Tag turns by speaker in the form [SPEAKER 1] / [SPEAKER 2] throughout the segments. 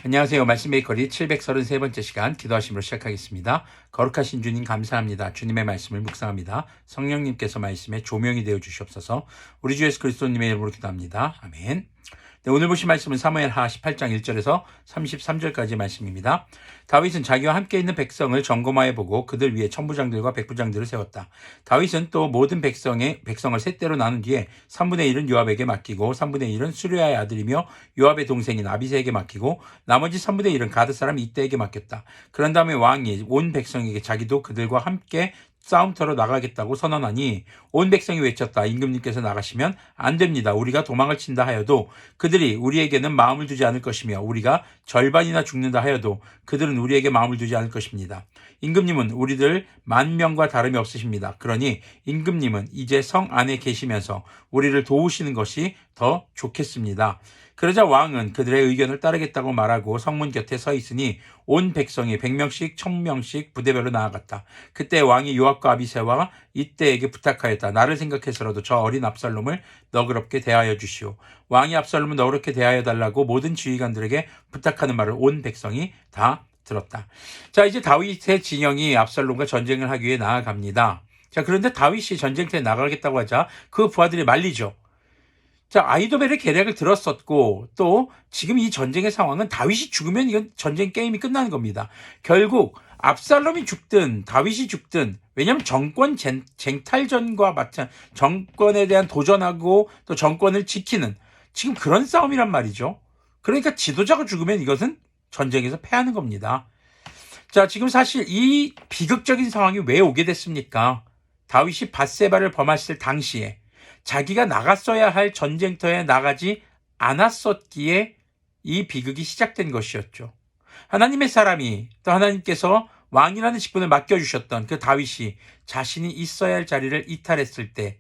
[SPEAKER 1] 안녕하세요. 말씀의 거리 733번째 시간 기도하심으로 시작하겠습니다. 거룩하신 주님 감사합니다. 주님의 말씀을 묵상합니다. 성령님께서 말씀에 조명이 되어 주시옵소서. 우리 주 예수 그리스도님의 이름으로 기도합니다. 아멘. 네, 오늘 보신 말씀은 사무엘하 18장 1절에서 33절까지의 말씀입니다. 다윗은 자기와 함께 있는 백성을 점검하여 보고 그들 위에 천부장들과 백부장들을 세웠다. 다윗은 또 모든 백성을 세 대로 나눈 뒤에 3분의 1은 요압에게 맡기고 3분의 1은 수르야의 아들이며 요압의 동생인 아비새에게 맡기고 나머지 3분의 1은 가드 사람 이때에게 맡겼다. 그런 다음에 왕이 온 백성에게 자기도 그들과 함께 싸움터로 나가겠다고 선언하니 온 백성이 외쳤다. 임금님께서 나가시면 안 됩니다. 우리가 도망을 친다 하여도 그들이 우리에게는 마음을 두지 않을 것이며 우리가 절반이나 죽는다 하여도 그들은 우리에게 마음을 두지 않을 것입니다. 임금님은 우리들 10,000명과 다름이 없으십니다. 그러니 임금님은 이제 성 안에 계시면서 우리를 도우시는 것이 더 좋겠습니다. 그러자 왕은 그들의 의견을 따르겠다고 말하고 성문 곁에 서 있으니 온 백성이 100명씩 1000명씩 부대별로 나아갔다. 그때 왕이 요압과 아비새와 이때에게 부탁하였다. 나를 생각해서라도 저 어린 압살롬을 너그럽게 대하여 주시오. 왕이 압살롬을 너그럽게 대하여 달라고 모든 지휘관들에게 부탁하는 말을 온 백성이 다 들었다. 자, 이제 다윗의 진영이 압살롬과 전쟁을 하기 위해 나아갑니다. 자, 그런데 다윗이 전쟁터에 나가겠다고 하자 그 부하들이 말리죠. 자, 아히도벨의 계략을 들었었고 또 지금 이 전쟁의 상황은 다윗이 죽으면 이건 전쟁 게임이 끝나는 겁니다. 결국 압살롬이 죽든 다윗이 죽든, 왜냐하면 정권 쟁탈전과 마찬 정권에 대한 도전하고 또 정권을 지키는 지금 그런 싸움이란 말이죠. 그러니까 지도자가 죽으면 이것은 전쟁에서 패하는 겁니다. 자, 지금 사실 이 비극적인 상황이 왜 오게 됐습니까? 다윗이 밧세바를 범했을 당시에 자기가 나갔어야 할 전쟁터에 나가지 않았었기에 이 비극이 시작된 것이었죠. 하나님의 사람이 또 하나님께서 왕이라는 직분을 맡겨주셨던 그 다윗이 자신이 있어야 할 자리를 이탈했을 때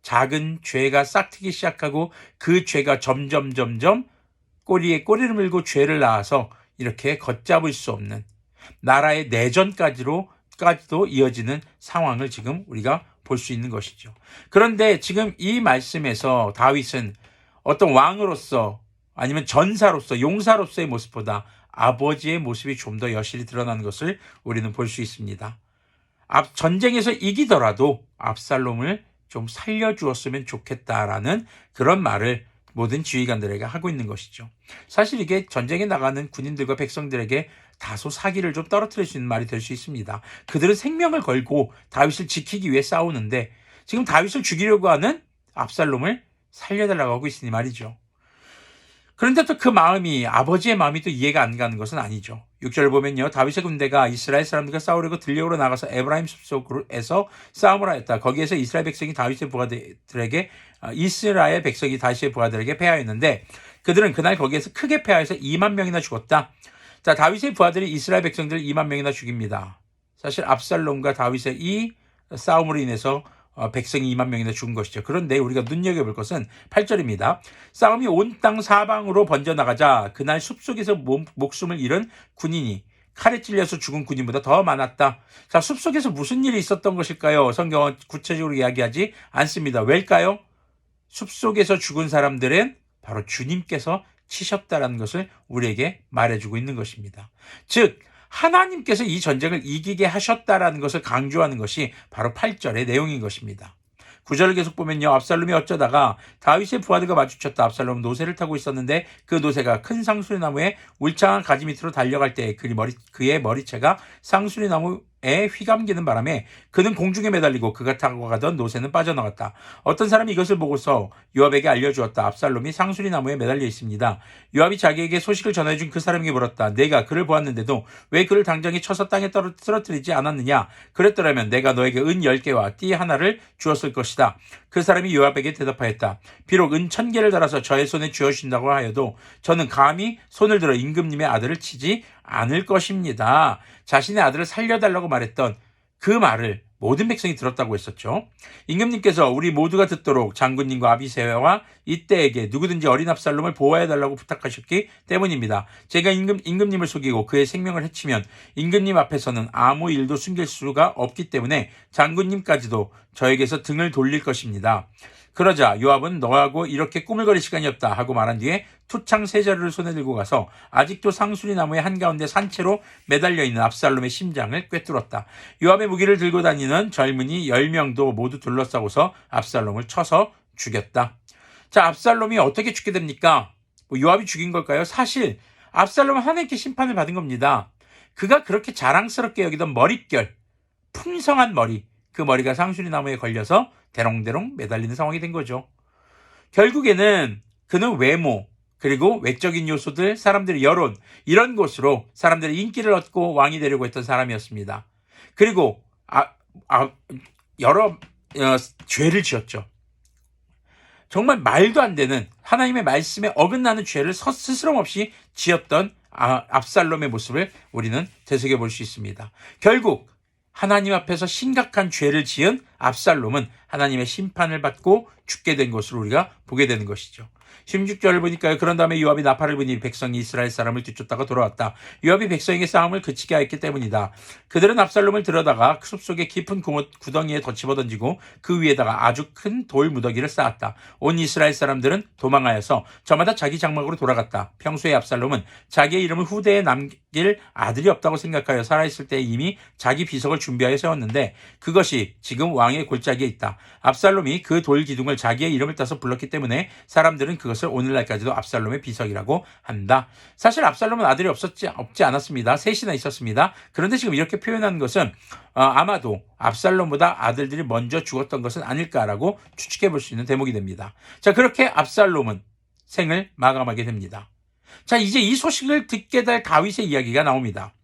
[SPEAKER 1] 작은 죄가 싹트기 시작하고 그 죄가 점점 꼬리에 꼬리를 물고 죄를 낳아서 이렇게 걷잡을 수 없는 나라의 내전까지도 이어지는 상황을 지금 우리가 볼 수 있는 것이죠. 그런데 지금 이 말씀에서 다윗은 어떤 왕으로서 아니면 전사로서 용사로서의 모습보다 아버지의 모습이 좀 더 여실히 드러나는 것을 우리는 볼 수 있습니다. 전쟁에서 이기더라도 압살롬을 좀 살려주었으면 좋겠다라는 그런 말을 모든 지휘관들에게 하고 있는 것이죠. 사실 이게 전쟁에 나가는 군인들과 백성들에게 다소 사기를 좀 떨어뜨릴 수 있는 말이 될 수 있습니다. 그들은 생명을 걸고 다윗을 지키기 위해 싸우는데 지금 다윗을 죽이려고 하는 압살롬을 살려달라고 하고 있으니 말이죠. 그런데 또 그 마음이, 아버지의 마음이 또 이해가 안 가는 것은 아니죠. 6절 보면요, 다윗의 군대가 이스라엘 사람들과 싸우려고 들녘으로 나가서 에브라임 숲속에서 싸움을 하였다. 거기에서 이스라엘 백성이 다윗의 부하들에게 패하였는데 그들은 그날 거기에서 크게 패하여서 20,000명이나 죽었다. 자, 다윗의 부하들이 이스라엘 백성들 20,000명이나 죽입니다. 사실 압살롬과 다윗의 이 싸움으로 인해서 백성이 20,000명이나 죽은 것이죠. 그런데 우리가 눈여겨볼 것은 8절입니다. 싸움이 온 땅 사방으로 번져나가자 그날 숲속에서 목숨을 잃은 군인이 칼에 찔려서 죽은 군인보다 더 많았다. 자, 숲속에서 무슨 일이 있었던 것일까요? 성경은 구체적으로 이야기하지 않습니다. 왜일까요? 숲속에서 죽은 사람들은 바로 주님께서 치셨다라는 것을 우리에게 말해주고 있는 것입니다. 즉, 하나님께서 이 전쟁을 이기게 하셨다라는 것을 강조하는 것이 바로 8절의 내용인 것입니다. 9절을 계속 보면요, 압살롬이 어쩌다가 다윗의 부하들과 마주쳤다. 압살롬은 노새를 타고 있었는데 그 노새가 큰 상수리나무에 울창한 가지 밑으로 달려갈 때 그의 머리채가 상수리나무에 휘감기는 바람에 그는 공중에 매달리고 그가 타고 가던 노새는 빠져나갔다. 어떤 사람이 이것을 보고서 요압에게 알려주었다. 압살롬이 상수리나무에 매달려 있습니다. 요압이 자기에게 소식을 전해준 그 사람에게 물었다. 내가 그를 보았는데도 왜 그를 당장에 쳐서 땅에 쓰러뜨리지 않았느냐? 그랬더라면 내가 너에게 은 10개와 띠 하나를 주었을 것이다. 그 사람이 요압에게 대답하였다. 비록 은 1,000개를 달아서 저의 손에 쥐어주신다고 하여도 저는 감히 손을 들어 임금님의 아들을 치지 않을 것입니다. 자신의 아들을 살려달라고 말했던 그 말을 모든 백성이 들었다고 했었죠. 임금님께서 우리 모두가 듣도록 장군님과 아비새와 이때에게 누구든지 어린 압살롬을 보호해달라고 부탁하셨기 때문입니다. 제가 임금님을 속이고 그의 생명을 해치면 임금님 앞에서는 아무 일도 숨길 수가 없기 때문에 장군님까지도 저에게서 등을 돌릴 것입니다. 그러자 요압은 너하고 이렇게 꾸물거릴 시간이 없다 하고 말한 뒤에 투창 세 자루를 손에 들고 가서 아직도 상수리 나무의 한가운데 산채로 매달려 있는 압살롬의 심장을 꿰뚫었다. 요압의 무기를 들고 다니는 젊은이 10명도 모두 둘러싸고서 압살롬을 쳐서 죽였다. 자, 압살롬이 어떻게 죽게 됩니까? 요압이 죽인 걸까요? 사실 압살롬은 하나님께 심판을 받은 겁니다. 그가 그렇게 자랑스럽게 여기던 머릿결, 풍성한 머리, 그 머리가 상수리 나무에 걸려서 대롱대롱 매달리는 상황이 된 거죠. 결국에는 그는 외모, 그리고 외적인 요소들, 사람들의 여론, 이런 것으로 사람들의 인기를 얻고 왕이 되려고 했던 사람이었습니다. 그리고 여러 죄를 지었죠. 정말 말도 안 되는 하나님의 말씀에 어긋나는 죄를 스스럼 없이 지었던 압살롬의 모습을 우리는 되새겨 볼 수 있습니다. 결국 하나님 앞에서 심각한 죄를 지은 압살롬은 하나님의 심판을 받고 죽게 된 것으로 우리가 보게 되는 것이죠. 16절을 보니까요. 그런 다음에 요압이 나팔을 부니 백성이 이스라엘 사람을 뒤쫓다가 돌아왔다. 요압이 백성에게 싸움을 그치게 하였기 때문이다. 그들은 압살롬을 들여다가 숲속의 깊은 구덩이에 더 집어던지고 그 위에다가 아주 큰 돌 무더기를 쌓았다. 온 이스라엘 사람들은 도망하여서 저마다 자기 장막으로 돌아갔다. 평소에 압살롬은 자기의 이름을 후대에 남길 아들이 없다고 생각하여 살아있을 때 이미 자기 비석을 준비하여 세웠는데 그것이 지금 왕의 골짜기에 있다. 압살롬이 그 돌 기둥을 자기의 이름을 따서 불렀기 때문에 사람들은 그것을 오늘날까지도 압살롬의 비석이라고 한다. 사실 압살롬은 아들이 없지 않았습니다. 셋이나 있었습니다. 그런데 지금 이렇게 표현한 것은 아마도 압살롬보다 아들들이 먼저 죽었던 것은 아닐까라고 추측해 볼 수 있는 대목이 됩니다. 자, 그렇게 압살롬은 생을 마감하게 됩니다. 자, 이제 이 소식을 듣게 될 다윗의 이야기가 나옵니다.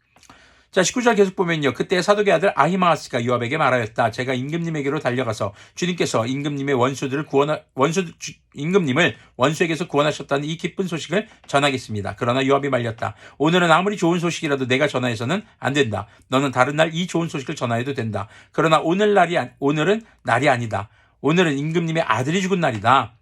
[SPEAKER 1] 자, 19절 계속 보면요. 그때 사독의 아들 아히마아스가 요압에게 말하였다. 제가 임금님에게로 달려가서 주님께서 임금님의 임금님을 원수에게서 구원하셨다는 이 기쁜 소식을 전하겠습니다. 그러나 요압이 말렸다. 오늘은 아무리 좋은 소식이라도 내가 전하여서는 안 된다. 너는 다른 날 이 좋은 소식을 전하여도 된다. 그러나 오늘은 날이 아니다. 오늘은 임금님의 아들이 죽은 날이다.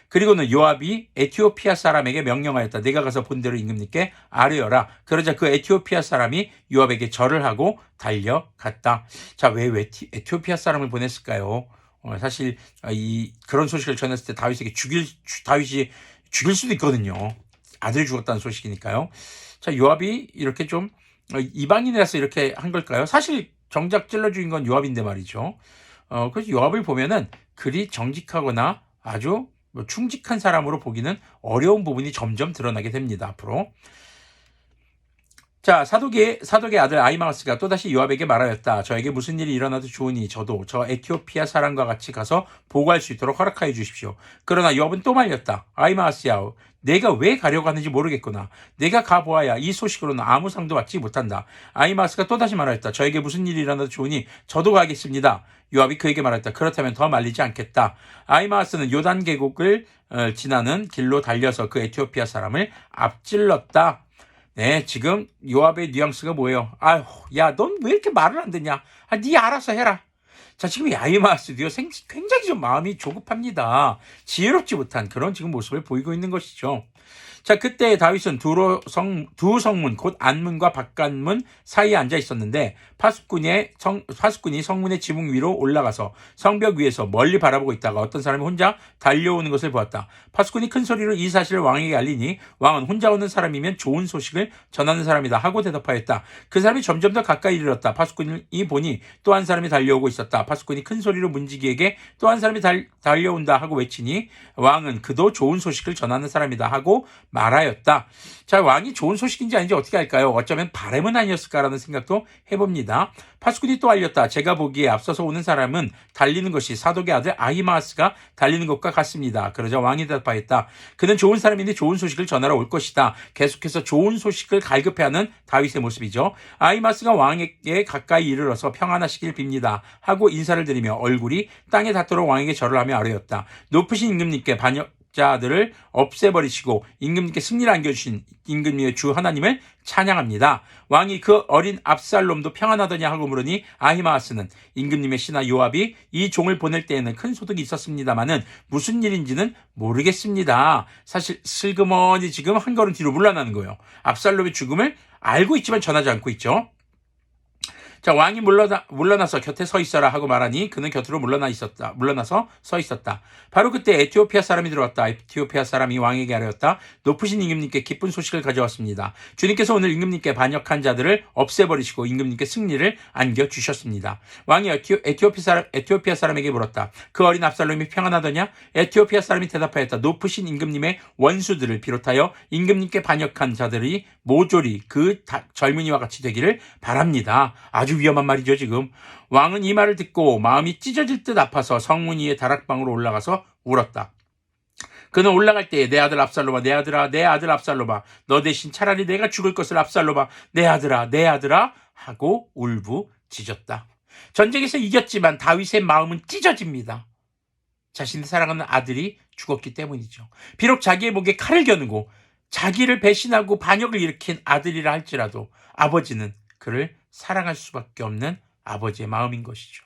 [SPEAKER 1] 그리고는 요압이 에티오피아 사람에게 명령하였다. 내가 가서 본대로 임금님께 아뢰어라. 그러자 그 에티오피아 사람이 요압에게 절을 하고 달려갔다. 자, 왜 에티오피아 사람을 보냈을까요? 사실 그런 소식을 전했을 때 다윗이 죽일 수도 있거든요. 아들이 죽었다는 소식이니까요. 자, 요압이 이렇게 좀 이방인이라서 이렇게 한 걸까요? 사실 정작 찔러 죽인 건 요압인데 말이죠. 그래서 요압을 보면은 그리 정직하거나 아주 충직한 사람으로 보기는 어려운 부분이 점점 드러나게 됩니다. 앞으로. 자, 사독의 아들 아히마아스가 또다시 요압에게 말하였다. 저에게 무슨 일이 일어나도 좋으니 저도 저 에티오피아 사람과 같이 가서 보고할 수 있도록 허락하여 주십시오. 그러나 요압은 또 말렸다. 아히마아스야, 내가 왜 가려고 하는지 모르겠구나. 내가 가보아야 이 소식으로는 아무 상도 받지 못한다. 아히마아스가 또다시 말하였다. 저에게 무슨 일이 일어나도 좋으니 저도 가겠습니다. 요압이 그에게 말했다. 그렇다면 더 말리지 않겠다. 아히마아스는 요단 계곡을 지나는 길로 달려서 그 에티오피아 사람을 앞질렀다. 네, 지금 요압의 뉘앙스가 뭐예요? 아휴, 야, 넌 왜 이렇게 말을 안 듣냐? 네 알아서 해라. 자, 지금 아히마아스도요, 굉장히 좀 마음이 조급합니다. 지혜롭지 못한 그런 지금 모습을 보이고 있는 것이죠. 자, 그때 다윗은 두 성문, 곧 안문과 밖안문 사이에 앉아 있었는데 파수꾼이 성문의 지붕 위로 올라가서 성벽 위에서 멀리 바라보고 있다가 어떤 사람이 혼자 달려오는 것을 보았다. 파수꾼이 큰 소리로 이 사실을 왕에게 알리니 왕은 혼자 오는 사람이면 좋은 소식을 전하는 사람이다 하고 대답하였다. 그 사람이 점점 더 가까이 이르렀다. 파수꾼이 보니 또 한 사람이 달려오고 있었다. 파수꾼이 큰 소리로 문지기에게 또 한 사람이 달려온다 하고 외치니 왕은 그도 좋은 소식을 전하는 사람이다 하고 말하였다. 자, 왕이 좋은 소식인지 아닌지 어떻게 할까요? 어쩌면 바람은 아니었을까라는 생각도 해봅니다. 파수꾼이 또 알렸다. 제가 보기에 앞서서 오는 사람은 달리는 것이 사독의 아들 아히마아스가 달리는 것과 같습니다. 그러자 왕이 대답하였다. 그는 좋은 사람인데 좋은 소식을 전하러 올 것이다. 계속해서 좋은 소식을 갈급해하는 다윗의 모습이죠. 아히마아스가 왕에게 가까이 이르러서 평안하시길 빕니다 하고 인사를 드리며 얼굴이 땅에 닿도록 왕에게 절을 하며 아뢰었다. 높으신 임금님께 반역자들을 없애버리시고 임금님께 승리를 안겨주신 임금님의 주 하나님을 찬양합니다. 왕이 그 어린 압살롬도 평안하더냐 하고 물으니 아히마아스는 임금님의 신하 요압이 이 종을 보낼 때에는 큰 소득이 있었습니다마는 무슨 일인지는 모르겠습니다. 사실 슬그머니 지금 한 걸음 뒤로 물러나는 거예요. 압살롬의 죽음을 알고 있지만 전하지 않고 있죠. 자, 왕이 물러나서 곁에 서 있어라 하고 말하니 그는 곁으로 물러나서 서 있었다. 바로 그때 에티오피아 사람이 들어왔다. 에티오피아 사람이 왕에게 아뢰었다. 높으신 임금님께 기쁜 소식을 가져왔습니다. 주님께서 오늘 임금님께 반역한 자들을 없애버리시고 임금님께 승리를 안겨주셨습니다. 왕이 에티오피아 사람에게 물었다. 그 어린 압살롬이 평안하더냐? 에티오피아 사람이 대답하였다. 높으신 임금님의 원수들을 비롯하여 임금님께 반역한 자들이 모조리 그 젊은이와 같이 되기를 바랍니다. 아주 위험한 말이죠, 지금. 왕은 이 말을 듣고 마음이 찢어질 듯 아파서 성문 위에 다락방으로 올라가서 울었다. 그는 올라갈 때에 내 아들 압살롬아, 내 아들아, 내 아들 압살롬아, 너 대신 차라리 내가 죽을 것을 압살롬아, 내 아들아, 내 아들아 하고 울부짖었다. 전쟁에서 이겼지만 다윗의 마음은 찢어집니다. 자신의 사랑하는 아들이 죽었기 때문이죠. 비록 자기의 목에 칼을 겨누고 자기를 배신하고 반역을 일으킨 아들이라 할지라도 아버지는 그를 사랑할 수밖에 없는 아버지의 마음인 것이죠.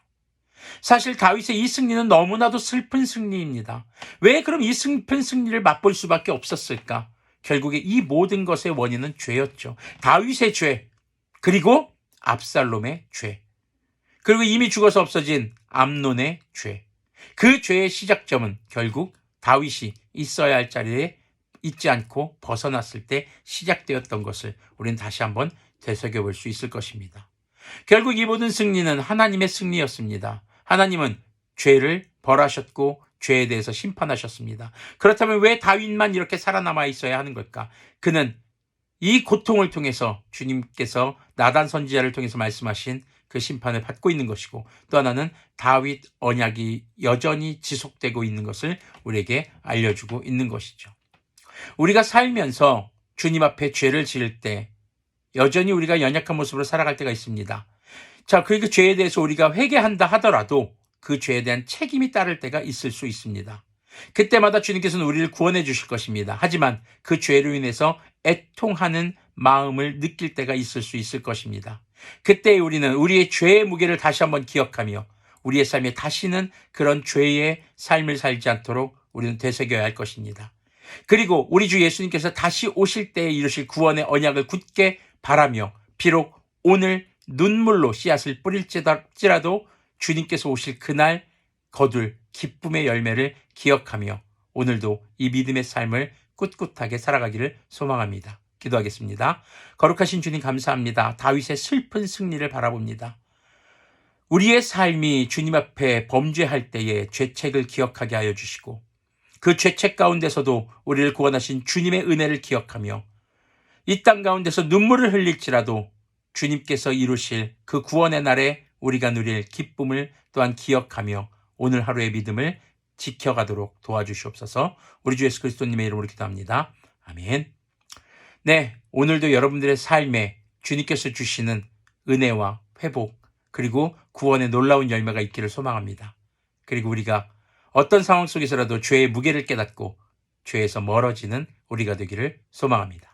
[SPEAKER 1] 사실 다윗의 이 승리는 너무나도 슬픈 승리입니다. 왜 그럼 이 슬픈 승리를 맛볼 수밖에 없었을까? 결국에 이 모든 것의 원인은 죄였죠. 다윗의 죄, 그리고 압살롬의 죄, 그리고 이미 죽어서 없어진 암논의 죄. 그 죄의 시작점은 결국 다윗이 있어야 할 자리에 있지 않고 벗어났을 때 시작되었던 것을 우리는 다시 한번 되새겨볼 수 있을 것입니다. 결국 이 모든 승리는 하나님의 승리였습니다. 하나님은 죄를 벌하셨고 죄에 대해서 심판하셨습니다. 그렇다면 왜 다윗만 이렇게 살아남아 있어야 하는 걸까? 그는 이 고통을 통해서 주님께서 나단 선지자를 통해서 말씀하신 그 심판을 받고 있는 것이고, 또 하나는 다윗 언약이 여전히 지속되고 있는 것을 우리에게 알려주고 있는 것이죠. 우리가 살면서 주님 앞에 죄를 지을 때 여전히 우리가 연약한 모습으로 살아갈 때가 있습니다. 자, 그리고 죄에 대해서 우리가 회개한다 하더라도 그 죄에 대한 책임이 따를 때가 있을 수 있습니다. 그때마다 주님께서는 우리를 구원해 주실 것입니다. 하지만 그 죄로 인해서 애통하는 마음을 느낄 때가 있을 수 있을 것입니다. 그때 우리는 우리의 죄의 무게를 다시 한번 기억하며 우리의 삶에 다시는 그런 죄의 삶을 살지 않도록 우리는 되새겨야 할 것입니다. 그리고 우리 주 예수님께서 다시 오실 때에 이루실 구원의 언약을 굳게 바라며 비록 오늘 눈물로 씨앗을 뿌릴지라도 주님께서 오실 그날 거둘 기쁨의 열매를 기억하며 오늘도 이 믿음의 삶을 꿋꿋하게 살아가기를 소망합니다. 기도하겠습니다. 거룩하신 주님 감사합니다. 다윗의 슬픈 승리를 바라봅니다. 우리의 삶이 주님 앞에 범죄할 때에 죄책을 기억하게 하여 주시고 그 죄책 가운데서도 우리를 구원하신 주님의 은혜를 기억하며 이 땅 가운데서 눈물을 흘릴지라도 주님께서 이루실 그 구원의 날에 우리가 누릴 기쁨을 또한 기억하며 오늘 하루의 믿음을 지켜가도록 도와주시옵소서. 우리 주 예수 그리스도님의 이름으로 기도합니다. 아멘. 네, 오늘도 여러분들의 삶에 주님께서 주시는 은혜와 회복 그리고 구원의 놀라운 열매가 있기를 소망합니다. 그리고 우리가 어떤 상황 속에서라도 죄의 무게를 깨닫고 죄에서 멀어지는 우리가 되기를 소망합니다.